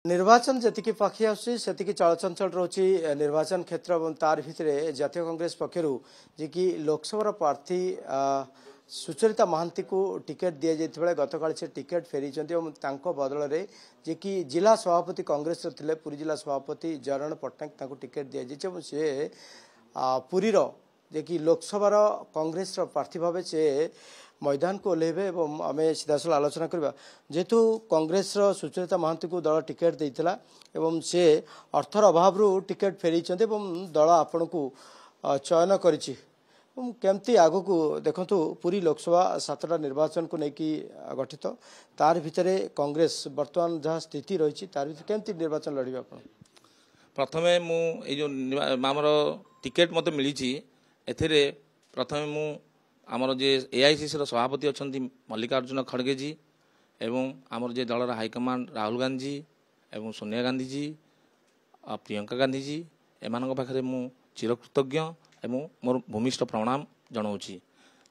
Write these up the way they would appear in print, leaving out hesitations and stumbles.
निर्वाचन जी पाखी आसकी चलचंचल रोची निर्वाचन क्षेत्र और तार भितर जातीय कांग्रेस पक्षर जी लोकसभा प्रार्थी सुचरिता महांती को टिकेट दि जाता गतकाल से टिकेट फेरी बदल में जी कि जिला सभापति कांग्रेस थे पुरी जिला सभापति जयनारायण पट्टनायक टिकेट दि जाए सी पुरीर जे कि लोकसभा कांग्रेस प्रार्थी भाव से मैदान को ओह्लैबे एवं आम सीधासल आलोचना करवा जेहेतु कांग्रेस सुचरिता महांती को दल टिकेट देता एवं से अर्थर अभाव टिकेट फेरी दल आपण को चयन करिछि केमती आगु को देखंतु पूरी लोकसभा 7टा निर्वाचन को लेकिन गठित तार भितर कांग्रेस वर्तमान जहाँ स्थिति रही तार भितर केमती निर्वाचन लड़े आपण प्रथमे मु जो आमर टिकेट मत मिली एथिरे प्रथमे मु आमर जे एआईसीसी सभापति अच्छा मल्लिकार्जुन खड़गे जी एवं आमर जे दलर हाईकमांड राहुल गांधी जी एवं सोनिया गांधी जी प्रियंका गांधी जी एमान पाखे मु चिरकृतज्ञ एवं मोर भूमिष्ठ प्रणाम जनाऊँगी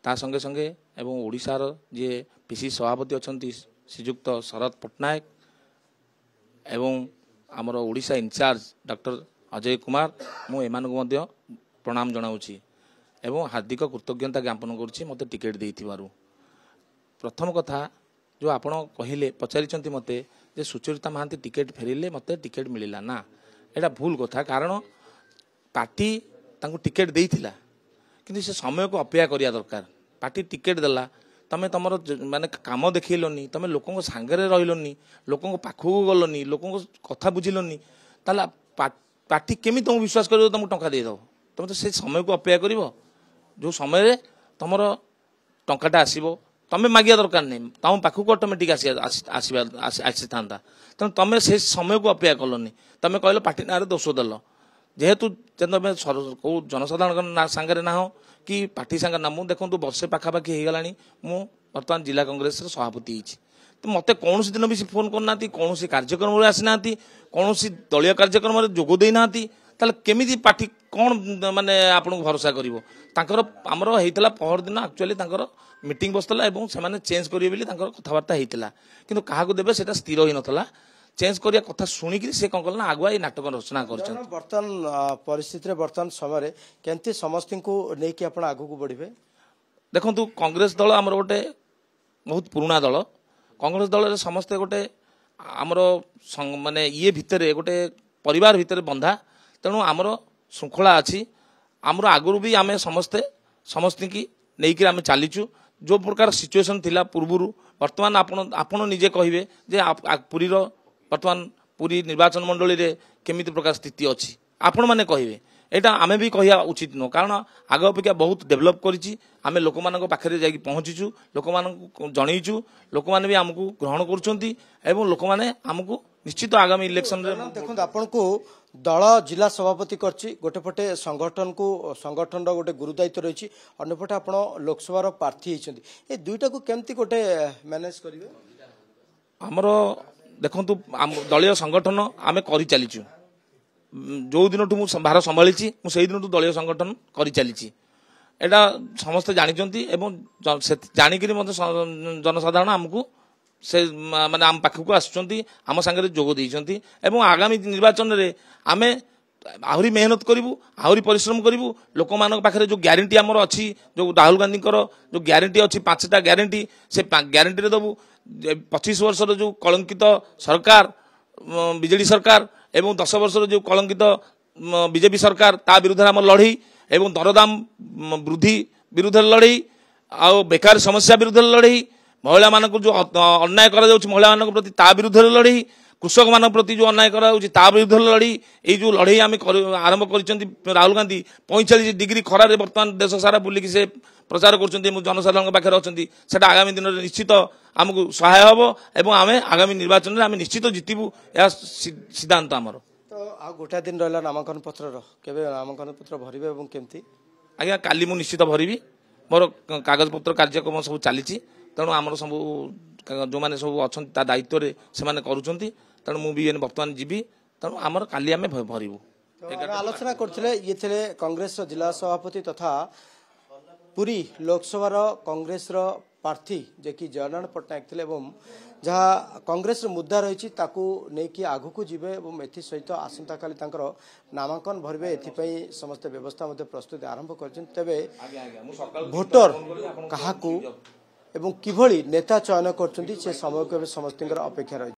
ता संगे संगे एवं ओडिशार जे पीसी सभापति अच्छा श्रीजुक्त शरद पट्टनायक एवं आमर ओडिशा इंचार्ज डॉक्टर अजय कुमार मु एमानकु मध्य प्रणाम जनाऊँगी एवं हार्दिक कृतज्ञता ज्ञापन करुच्ची मत टिकेट देइथिबारु प्रथम कथा जो आपण कहले पचारि मते जे सुचरिता महांती टिकेट फेरिले मते टिकेट मिलिला ना एटा भूल कथा कारण पार्टी तांको टिकेट देइथिला किंतु से समय को अपेक्षा करिया दरकार पार्टी टिकेट देला तमे तमर माने काम देखिलोनी तमे लोकन सांगरे रहिलोनी लोकन पाखु गलोनी लोकन कथा बुझिलोनी ताला पार्टी केमी तुम विश्वास करियो तुम टंका दे दो तुम तो से समय को अपेक्षा करिवो जो समय तुमर टंकाटा आसो तुम्हें मागिया दरकार नहीं तुम पाखक ऑटोमेटिक आसी था तेणु तुम से समय को अपेक्षा कलनी तुम कहल पार्टी ना दोष देल जेहेतु तुम कौ जनसाधारण सांगे ना हो कि पार्टी सांगे ना मुझे देखो वर्षे पाखापाखि हो गला बर्तमान जिला कांग्रेस सभापति तो मत कौन दिन भी फोन करना कौन कार्यक्रम आसीना कौन दलीय कार्यक्रम जोग देना केमी पार्टी कौन माने आपन भरोसा कर आमर होता पहर दिन एक्चुअली मीटिंग बसला और से चेंज करेंगे बोली कथबार्ता होता कि क्या देवे से स्थिर ही नाला चेंज करिया कथा शुणिक से कौन कल आगुआ ये नाटक रचना कर बर्तमान परिस्थिति बर्तमान समय केमती समस्त को लेकिन आप आगू को बढ़े देखु कांग्रेस दल आमर गोटे बहुत पुराना दल कांग्रेस दल समस्ते गोटे आमर माने ये भितर गोटे परिवार भितर बंधा तेणु आमर श्रृंखला अच्छी आमर आगु भी आम समस्ते समस्त की नहीं आम चलीचु जो प्रकार सिचुएशन थिला पूर्वर वर्तमान आपण निजे कहे जे पुरीर वर्तमान पूरी निर्वाचन मंडली रे केमिति प्रकार स्थिति अच्छी आपण मैंने कहे यहाँ आम भी कह उचित नुह कारण आग अपेक्षा बहुत डेभलप करिछि आमे लोक मान पाखे जाकि पहुँचीचु लोक मान जनईचु लोक मैंने भी आमको ग्रहण करुँच लोक मैंने आमको निश्चित आगामी इलेक्शन देखो आपन को दल जिला सभापति गोटे पटे संगठन को संगठन गोटे गुरुदायित्व रही अंपटे आप लोकसभा प्रार्थी होती ये दुईटा को केमती गोटे मैनेज करेंगे आमर देखु दलीय संगठन आम कर चलीचु जो दिन मुझे भार संभाली से दिन दलीय संगठन कर चली एटा समस्ते जानते जाणिक जनसाधारण आमको से माने आम पाखक आसुँच आम सांगे जोग देती आगामी निर्वाचन में आम आहरी मेहनत करूँ आहरी परिश्रम करूँ लोक मान पाखे जो ग्यारंटी आमर अच्छी जो राहुल गांधी जो ग्यारंटी अच्छी 5टा ग्यारंटी से ग्यारंटी दबू 25 वर्षर जो कलंकित सरकार बीजेडी सरकार एवं 10 वर्षर जो कलंकित बीजेपी सरकार ता विरुद्ध आम लड़ई एवं दरदाम वृद्धि विरुद्ध लड़ई आ बेकार समस्या विरुद्ध लड़ई महिला मान जो अन्याय करा महिला मान प्रति ता विरुद्ध लड़ई कृषक मान प्रति जो अन्याय करा विरुद्ध लड़ई ये जो लड़ई आम आरंभ कर राहुल गांधी 45 डिग्री खरार बर्तमान देश सारा बुलिकी से प्रचार कर जनसाधारण पाखे अच्छा आगामी दिन में निश्चित आमको सहाय हम एवं आम आगामी निर्वाचन में आम निश्चित जीतबू यह सिद्धांत आमर तो आ गोटा दिन रहा नामांकन पत्र केबे नामांकन पत्र भरबे एवं केमती आज्ञा काली मु निश्चित भरबी मोर कागज पत्र कार्यक्रम सब चली तेणु आमर सब जो मैंने सब अच्छा दायित्व से करुँच तेणु मुझे बर्तमान जीवी तेणु आमर काली आम भरबू आलोचना करते ये कांग्रेस जिला सभापति तथा पुरी लोकसभा कांग्रेस प्रार्थी जे कि जयनारायण पट्टनायक थे जहाँ कांग्रेस मुद्दा रही नहीं आगु को जीवे सहित आसंता काली नामांकन भरवे एथि समस्त व्यवस्था प्रस्तुति आरंभ कर तेबे भोटर क्या किभली नेता चयन कर समय को समस्त अपेक्षा रही।